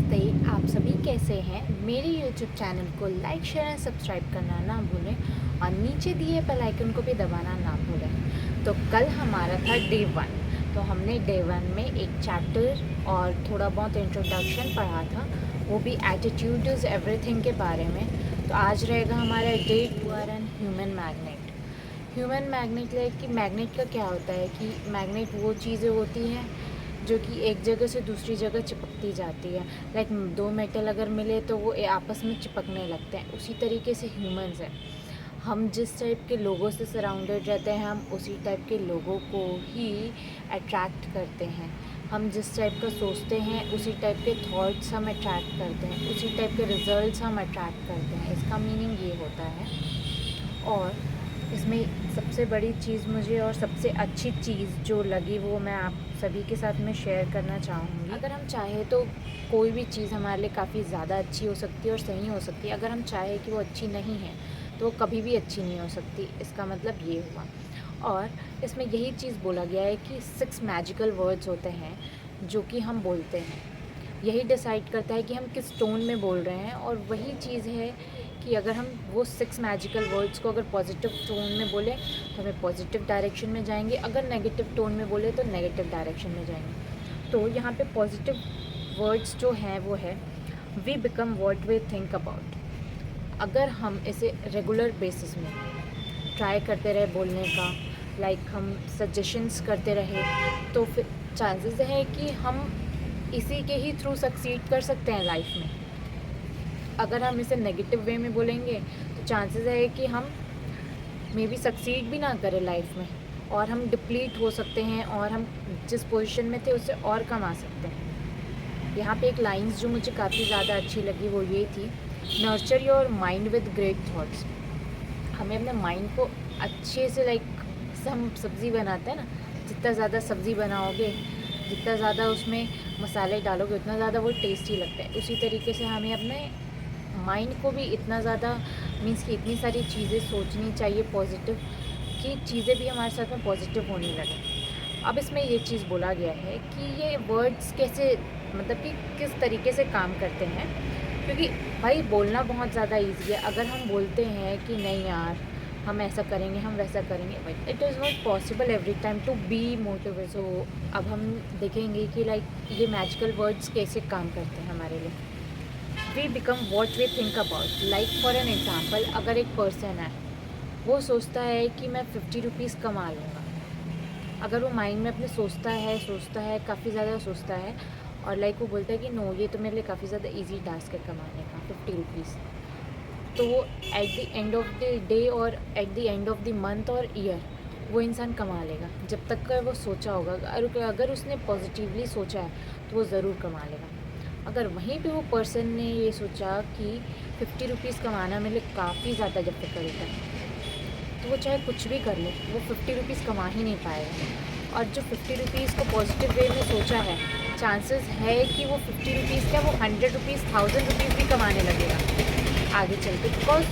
नमस्ते। आप सभी कैसे हैं? मेरे यूट्यूब चैनल को लाइक शेयर एंड सब्सक्राइब करना ना भूलें और नीचे दिए बेल आइकन को भी दबाना ना भूलें। तो कल हमारा था डे 1। तो हमने डे 1 में एक चैप्टर और थोड़ा बहुत इंट्रोडक्शन पढ़ा था, वो भी एटीट्यूड इज़ एवरीथिंग के बारे में। तो आज रहेगा हमारा day 2 and human magnet. Human magnet like कि मैग्नेट का क्या होता है कि मैग्नेट वो चीज़ें होती हैं जो कि एक जगह से दूसरी जगह चिपकती जाती है। लाइक दो मेटल अगर मिले तो वो आपस में चिपकने लगते हैं। उसी तरीके से ह्यूमंस हैं। हम जिस टाइप के लोगों से सराउंडेड रहते हैं, हम उसी टाइप के लोगों को ही अट्रैक्ट करते हैं। हम जिस टाइप का सोचते हैं उसी टाइप के थॉट्स हम अट्रैक्ट करते हैं, उसी टाइप के रिजल्ट्स हम अट्रैक्ट करते हैं। इसका मीनिंग ये होता है। और इसमें सबसे बड़ी चीज़ मुझे और सबसे अच्छी चीज़ जो लगी वो मैं आप सभी के साथ में शेयर करना चाहूँगी। अगर हम चाहें तो कोई भी चीज़ हमारे लिए काफ़ी ज़्यादा अच्छी हो सकती है और सही हो सकती है। अगर हम चाहें कि वो अच्छी नहीं है तो वो कभी भी अच्छी नहीं हो सकती। इसका मतलब ये हुआ। और इसमें यही चीज़ बोला गया है कि 6 मैजिकल वर्ड्स होते हैं जो कि हम बोलते हैं। यही डिसाइड करता है कि हम किस टोन में बोल रहे हैं। और वही चीज़ है कि अगर हम वो 6 मैजिकल वर्ड्स को अगर पॉजिटिव टोन में बोलें तो हमें पॉजिटिव डायरेक्शन में जाएंगे, अगर नेगेटिव टोन में बोले तो नेगेटिव डायरेक्शन में जाएंगे। तो यहाँ पे पॉजिटिव वर्ड्स जो हैं वो है we become what we think about. अगर हम इसे रेगुलर बेसिस में ट्राई करते रहे बोलने का, लाइक हम सजेशंस करते रहे, तो फिर चांसेस है कि हम इसी के ही थ्रू सक्सीड कर सकते हैं लाइफ में। अगर हम इसे नेगेटिव वे में बोलेंगे तो चांसेस है कि हम मे बी सक्सीड भी ना करें लाइफ में, और हम डिप्लीट हो सकते हैं और हम जिस पोजीशन में थे उससे और कम आ सकते हैं। यहाँ पे एक लाइंस जो मुझे काफ़ी ज़्यादा अच्छी लगी वो ये थी, nurture your mind with great thoughts. हमें अपने माइंड को अच्छे से लाइक हम सब्ज़ी बनाते हैं ना, जितना ज़्यादा सब्ज़ी बनाओगे, जितना ज़्यादा उसमें मसाले डालोगे उतना ज़्यादा वो टेस्टी लगता है। उसी तरीके से हमें अपने माइंड को भी इतना ज़्यादा मीन्स कि इतनी सारी चीज़ें सोचनी चाहिए पॉजिटिव, कि चीज़ें भी हमारे साथ में पॉजिटिव होने लगे। अब इसमें ये चीज़ बोला गया है कि ये वर्ड्स कैसे मतलब कि किस तरीके से काम करते हैं, क्योंकि भाई बोलना बहुत ज़्यादा ईजी है। अगर हम बोलते हैं कि नहीं यार हम ऐसा करेंगे, हम वैसा करेंगे, but it is not possible every time to be motivate. So अब हम देखेंगे कि लाइक ये मैजिकल वर्ड्स कैसे काम करते हैं हमारे लिए। We become what we think about. Like for an example, अगर एक पर्सन है वो सोचता है कि मैं 50 रुपीज़ कमा लूँगा। अगर वो माइंड में अपने सोचता है काफ़ी ज़्यादा सोचता है, और लाइक वो बोलता है कि नो ये तो मेरे लिए काफ़ी ज़्यादा ईजी टास्क है कमाने का 50 रुपीज़, तो वो at the end of the day और at the end of the month और ईयर वो इंसान कमा लेगा जब तक का वो सोचा होगा। अगर उसने पॉजिटिवली सोचा है तो वो ज़रूर कमा लेगा। अगर वहीं पे वो पर्सन ने ये सोचा कि 50 रुपीज़ कमाना मेरे लिए काफ़ी ज़्यादा डिफ़िकल्ट है, तो वो चाहे कुछ भी कर ले वो 50 रुपीज़ कमा ही नहीं पाएगा। और जो 50 रुपीज़ को पॉजिटिव वे में सोचा है, चांसेस है कि वो 50 रुपीज़ क्या वो 100 रुपीज़ 1000 रुपीज़ भी कमाने लगेगा आगे चल के, बिकॉज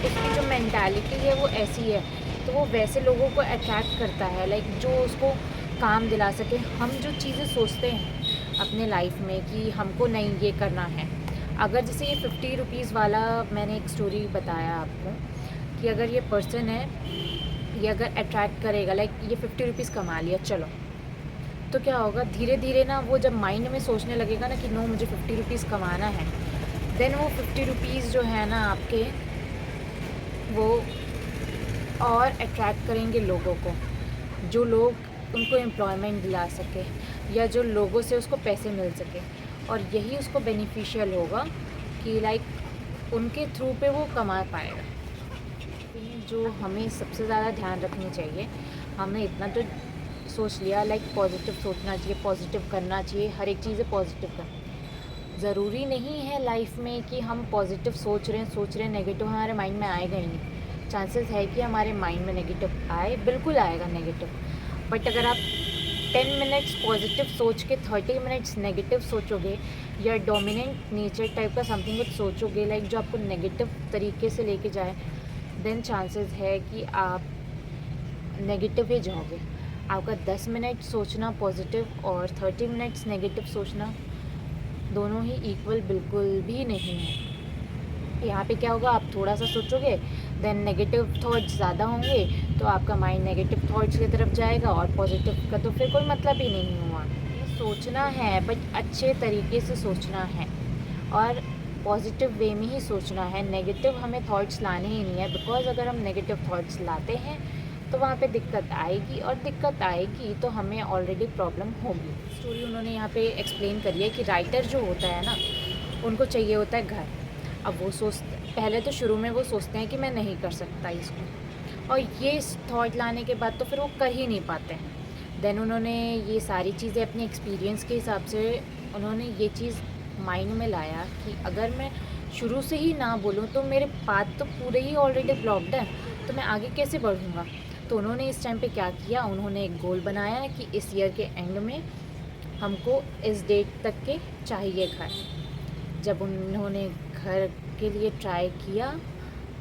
उसकी जो मैंटालिटी है वो ऐसी है। तो वो वैसे लोगों को अट्रैक्ट करता है लाइक जो उसको काम दिला सके। हम जो चीज़ें सोचते हैं अपने लाइफ में कि हमको नहीं ये करना है, अगर जैसे ये 50 रुपीज़ वाला मैंने एक स्टोरी बताया आपको कि अगर ये पर्सन है ये अगर अट्रैक्ट करेगा लाइक ये 50 रुपीज़ कमा लिया चलो, तो क्या होगा धीरे धीरे ना वो जब माइंड में सोचने लगेगा ना कि नो मुझे 50 रुपीज़ कमाना है, देन वो 50 रुपीज़ जो है ना आपके वो और अट्रैक्ट करेंगे लोगों को, जो लोग उनको एम्प्लॉयमेंट दिला सके या जो लोगों से उसको पैसे मिल सके। और यही उसको बेनिफिशियल होगा कि लाइक उनके थ्रू पे वो कमा पाएगा। जो हमें सबसे ज़्यादा ध्यान रखनी चाहिए, हमने इतना तो सोच लिया लाइक पॉजिटिव सोचना चाहिए, पॉजिटिव करना चाहिए, हर एक चीज़ें पॉजिटिव करना। ज़रूरी नहीं है लाइफ में कि हम पॉजिटिव सोच रहे हैं नेगेटिव हमारे माइंड में आएगा ही नहीं। चांसेस है कि हमारे माइंड में नेगेटिव आए, बिल्कुल आएगा नेगेटिव। बट अगर आप 10 मिनट्स पॉजिटिव सोच के 30 मिनट्स नेगेटिव सोचोगे या डोमिनेंट नेचर टाइप का समथिंग कुछ सोचोगे लाइक जो आपको नेगेटिव तरीके से लेके जाए, देन चांसेस है कि आप नेगेटिव ही जाओगे। आपका 10 मिनट सोचना पॉजिटिव और 30 मिनट्स नेगेटिव सोचना दोनों ही इक्वल बिल्कुल भी नहीं है। यहाँ पे क्या होगा, आप थोड़ा सा सोचोगे देन नेगेटिव थॉट्स ज़्यादा होंगे, तो आपका माइंड नेगेटिव थॉट्स की तरफ जाएगा, और पॉजिटिव का तो फिर कोई मतलब ही नहीं हुआ। ये सोचना है बट अच्छे तरीके से सोचना है, और पॉजिटिव वे में ही सोचना है। नेगेटिव हमें थॉट्स लाने ही नहीं है, बिकॉज अगर हम नेगेटिव थॉट्स लाते हैं तो वहाँ पे दिक्कत आएगी, और दिक्कत आएगी तो हमें ऑलरेडी प्रॉब्लम होगी। स्टोरी उन्होंने यहाँ पे एक्सप्लेन करी है कि राइटर जो होता है ना, उनको चाहिए होता है घर। अब वो पहले तो शुरू में वो सोचते हैं कि मैं नहीं कर सकता इसको, और ये थॉट लाने के बाद तो फिर वो कर ही नहीं पाते हैं। देन उन्होंने ये सारी चीज़ें अपने एक्सपीरियंस के हिसाब से उन्होंने ये चीज़ माइंड में लाया कि अगर मैं शुरू से ही ना बोलूँ तो मेरे पाथ तो पूरे ही ऑलरेडी ब्लॉक्ड है, तो मैं आगे कैसे बढ़ूँगा। तो उन्होंने इस टाइम पे क्या किया, उन्होंने एक गोल बनाया कि इस ईयर के एंड में हमको इस डेट तक के चाहिए घर। जब उन्होंने घर के लिए ट्राई किया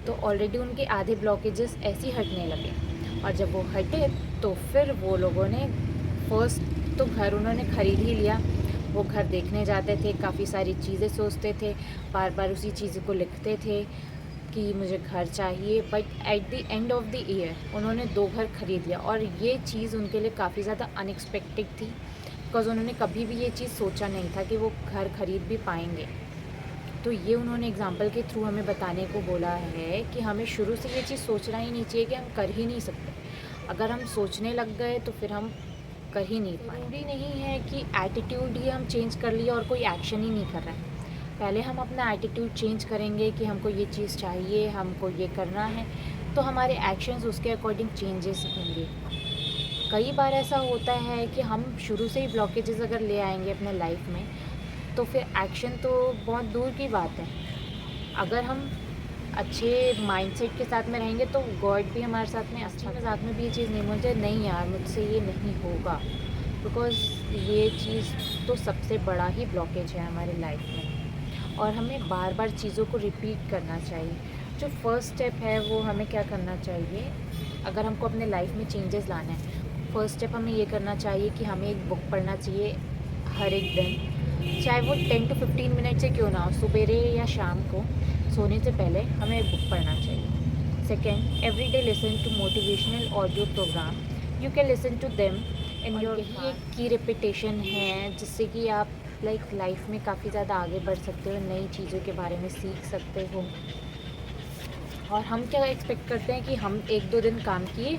तो ऑलरेडी उनके आधे ब्लॉकेजेस ऐसे ही हटने लगे, और जब वो हटे तो फिर वो लोगों ने फर्स्ट तो घर उन्होंने ख़रीद ही लिया। वो घर देखने जाते थे, काफ़ी सारी चीज़ें सोचते थे, बार बार उसी चीज़ को लिखते थे कि मुझे घर चाहिए। But at the end of the year उन्होंने 2 घर ख़रीद लिया, और ये चीज़ उनके लिए काफ़ी ज़्यादा अनएक्सपेक्टेड थी, बिकॉज़ उन्होंने कभी भी ये चीज़ सोचा नहीं था कि वो घर ख़रीद भी पाएंगे। तो ये उन्होंने एग्जाम्पल के थ्रू हमें बताने को बोला है कि हमें शुरू से ये चीज़ सोचना ही नहीं चाहिए कि हम कर ही नहीं सकते। अगर हम सोचने लग गए तो फिर हम कर ही नहीं पाए। ज़रूरी नहीं है कि एटीट्यूड ही हम चेंज कर लिए और कोई एक्शन ही नहीं कर रहा है। पहले हम अपना एटीट्यूड चेंज करेंगे कि हमको ये चीज़ चाहिए, हमको ये करना है, तो हमारे एक्शंस उसके अकॉर्डिंग चेंजेस होंगे। कई बार ऐसा होता है कि हम शुरू से ही ब्लॉकेजेस अगर ले आएंगे अपने लाइफ में, तो फिर एक्शन तो बहुत दूर की बात है। अगर हम अच्छे माइंडसेट के साथ में रहेंगे तो गॉड भी हमारे साथ में, अच्छे मजाक में भी ये चीज़ नहीं बोलते नहीं यार मुझसे ये नहीं होगा, बिकॉज़ ये चीज़ तो सबसे बड़ा ही ब्लॉकेज है हमारे लाइफ में। और हमें बार बार चीज़ों को रिपीट करना चाहिए। जो फर्स्ट स्टेप है वो हमें क्या करना चाहिए, अगर हमको अपने लाइफ में चेंजेस लाना है, फर्स्ट स्टेप हमें ये करना चाहिए कि हमें एक बुक पढ़ना चाहिए हर एक दिन, चाहे वो 10 to 15 मिनट से क्यों ना हो, सुबेरे या शाम को सोने से पहले हमें एक बुक पढ़ना चाहिए। Second, every day listen to motivational audio program, you can listen to them in your. यही एक की रिपीटेशन है जिससे कि आप लाइफ में काफ़ी ज़्यादा आगे बढ़ सकते हो, नई चीज़ों के बारे में सीख सकते हो। और हम क्या एक्सपेक्ट करते हैं कि हम 1-2 दिन काम किए,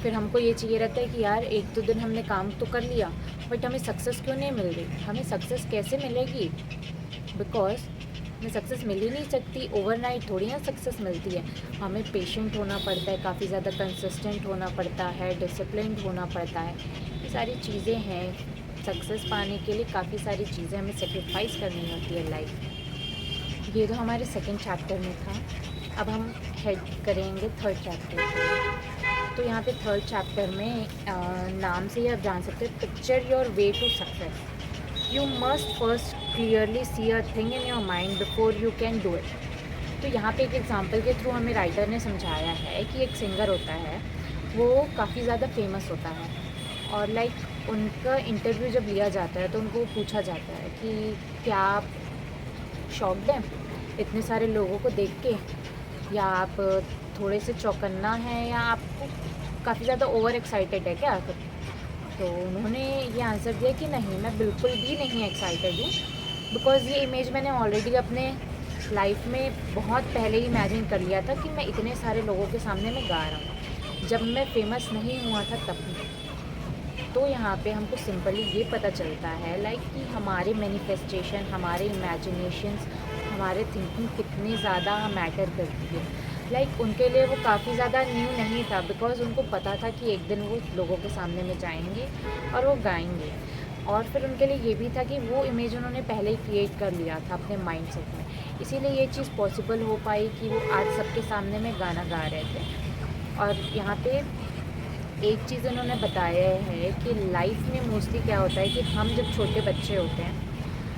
फिर हमको ये चाहिए रहता है कि यार 1-2 दिन हमने काम तो कर लिया बट हमें सक्सेस क्यों नहीं मिल रही। हमें सक्सेस कैसे मिलेगी, बिकॉज हमें सक्सेस मिल ही नहीं सकती, ओवरनाइट थोड़ी ना सक्सेस मिलती है। हमें पेशेंट होना पड़ता है, काफ़ी ज़्यादा कंसिस्टेंट होना पड़ता है, डिसिप्लिन्ड होना पड़ता है। ये सारी चीज़ें हैं, सक्सेस पाने के लिए काफ़ी सारी चीज़ें हमें सेक्रीफाइस करनी होती है लाइफ में। ये तो हमारे सेकेंड चैप्टर में था। अब हम हेड करेंगे थर्ड चैप्टर। तो यहाँ पे थर्ड चैप्टर में नाम से ही आप जान सकते हैं, picture your way to success. You must first clearly see a thing in your mind before you can do it. तो यहाँ पे एक एग्जांपल के थ्रू हमें राइटर ने समझाया है कि एक सिंगर होता है, वो काफ़ी ज़्यादा फेमस होता है, और उनका इंटरव्यू जब लिया जाता है तो उनको पूछा जाता है कि क्या आप शॉक्ड हैं इतने सारे लोगों को देख के, या आप थोड़े से चौकन्ना हैं, या आपको काफ़ी ज़्यादा ओवर एक्साइटेड है क्या। तो उन्होंने ये आंसर दिया कि नहीं, मैं बिल्कुल भी नहीं एक्साइटेड हूँ, बिकॉज़ ये इमेज मैंने ऑलरेडी अपने लाइफ में बहुत पहले ही इमेजिन कर लिया था कि मैं इतने सारे लोगों के सामने मैं गा रहा हूँ, जब मैं फेमस नहीं हुआ था तब भी। तो यहाँ पे हमको सिंपली ये पता चलता है कि हमारे मैनिफेस्टेशन, हमारे इमेजिनेशंस, हमारे थिंकिंग कितनी ज़्यादा मैटर करती है। उनके लिए वो काफ़ी ज़्यादा न्यू नहीं था, बिकॉज़ उनको पता था कि एक दिन वो लोगों के सामने में जाएंगे और वो गाएंगे। और फिर उनके लिए ये भी था कि वो इमेज उन्होंने पहले ही क्रिएट कर लिया था अपने माइंडसेट में, इसीलिए ये चीज़ पॉसिबल हो पाई कि वो आज सबके सामने में गाना गा रहे थे। और यहाँ पे एक चीज़ उन्होंने बताया है कि लाइफ में मोस्टली क्या होता है कि हम जब छोटे बच्चे होते हैं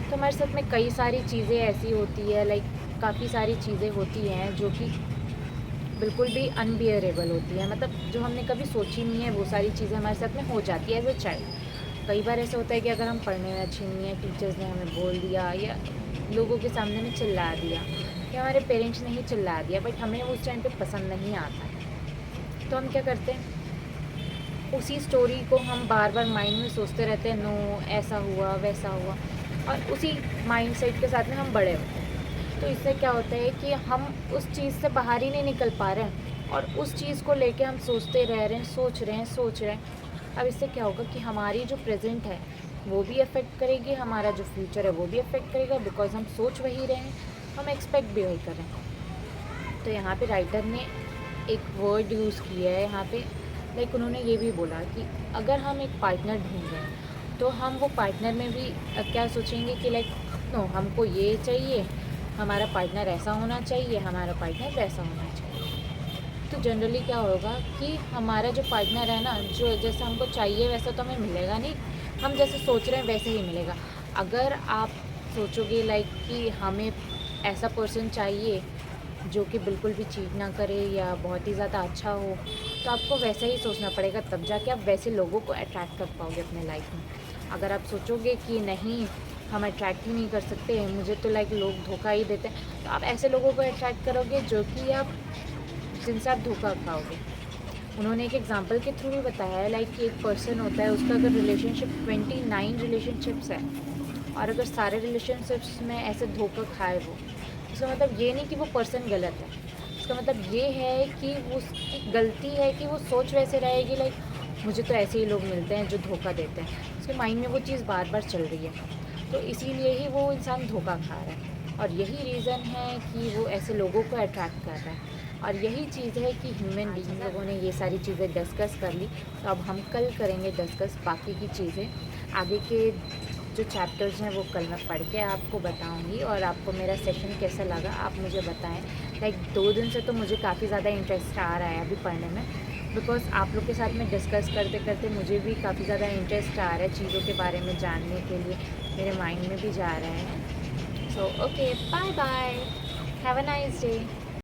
तो हमारे साथ में कई सारी चीज़ें ऐसी होती है, काफ़ी सारी चीज़ें होती हैं जो कि बिल्कुल भी अनबियरेबल होती है, मतलब जो हमने कभी सोची नहीं है, वो सारी चीज़ें हमारे साथ में हो जाती है एज अ चाइल्ड। कई बार ऐसा होता है कि अगर हम पढ़ने में अच्छे नहीं हैं, टीचर्स ने हमें बोल दिया या लोगों के सामने में चिल्ला दिया या हमारे पेरेंट्स ने ही चिल्ला दिया, बट हमें उस टाइम पे पसंद नहीं आता है, तो हम क्या करते हैं, उसी स्टोरी को हम बार बार माइंड में सोचते रहते हैं, नो ऐसा हुआ वैसा हुआ, और उसी माइंडसेट के साथ में हम बड़े होते हैं। तो इससे क्या होता है कि हम उस चीज़ से बाहर ही नहीं निकल पा रहे हैं और उस चीज़ को लेके हम सोचते रह रहे हैं, सोच रहे हैं। अब इससे क्या होगा कि हमारी जो प्रेजेंट है वो भी अफेक्ट करेगी, हमारा जो फ्यूचर है वो भी अफेक्ट करेगा, बिकॉज हम सोच वही रहे हैं, हम एक्सपेक्ट भी वही कर रहे हैं। तो यहाँ पे राइटर ने एक वर्ड यूज़ किया है यहाँ पे, लाइक उन्होंने ये भी बोला कि अगर हम एक पार्टनर ढूंढ रहे हैं तो हम वो पार्टनर में भी क्या सोचेंगे कि लाइक नो हमको ये चाहिए, हमारा पार्टनर ऐसा होना चाहिए, हमारा पार्टनर वैसा होना चाहिए। तो जनरली क्या होगा कि हमारा जो पार्टनर है ना, जो जैसा हमको चाहिए वैसा तो हमें मिलेगा नहीं, हम जैसे सोच रहे हैं वैसे ही मिलेगा। अगर आप सोचोगे लाइक कि हमें ऐसा पर्सन चाहिए जो कि बिल्कुल भी चीट ना करे या बहुत ही ज़्यादा अच्छा हो, तो आपको वैसा ही सोचना पड़ेगा, तब जाके आप वैसे लोगों को अट्रैक्ट कर पाओगे अपने लाइफ में। अगर आप सोचोगे कि नहीं हम अट्रैक्ट ही नहीं कर सकते, मुझे तो लाइक लोग धोखा ही देते हैं, तो आप ऐसे लोगों को अट्रैक्ट करोगे जो कि आप जिनसे आप धोखा खाओगे। उन्होंने एक एग्जांपल के थ्रू भी बताया है, लाइक कि एक पर्सन होता है, उसका अगर रिलेशनशिप 29 रिलेशनशिप्स है और अगर सारे रिलेशनशिप्स में ऐसे धोखा खाए वो, इसका मतलब ये नहीं कि वो पर्सन गलत है, इसका मतलब ये है कि उसकी गलती है कि वो सोच वैसे रहेगी लाइक मुझे तो ऐसे ही लोग मिलते हैं जो धोखा देते हैं, उसके माइंड में वो चीज़ बार बार चल रही है, तो इसीलिए ही वो इंसान धोखा खा रहा है। और यही रीज़न है कि वो ऐसे लोगों को अट्रैक्ट कर रहा है। और यही चीज़ है कि ह्यूमन बीइंग, लोगों ने ये सारी चीज़ें डिस्कस कर ली, तो अब हम कल करेंगे डिस्कस बाकी की चीज़ें। आगे के जो चैप्टर्स हैं वो कल मैं पढ़ के आपको बताऊंगी, और आपको मेरा सेशन कैसा लगा आप मुझे बताएं। लाइक 2 दिन से तो मुझे काफ़ी ज़्यादा इंटरेस्ट आ रहा है अभी पढ़ने में, बिकॉज़ आप लोग के साथ में डिस्कस करते करते मुझे भी काफ़ी ज़्यादा इंटरेस्ट आ रहा है चीज़ों के बारे में जानने के लिए, मेरे माइंड में भी जा रहा है। So okay, bye bye, have a nice day.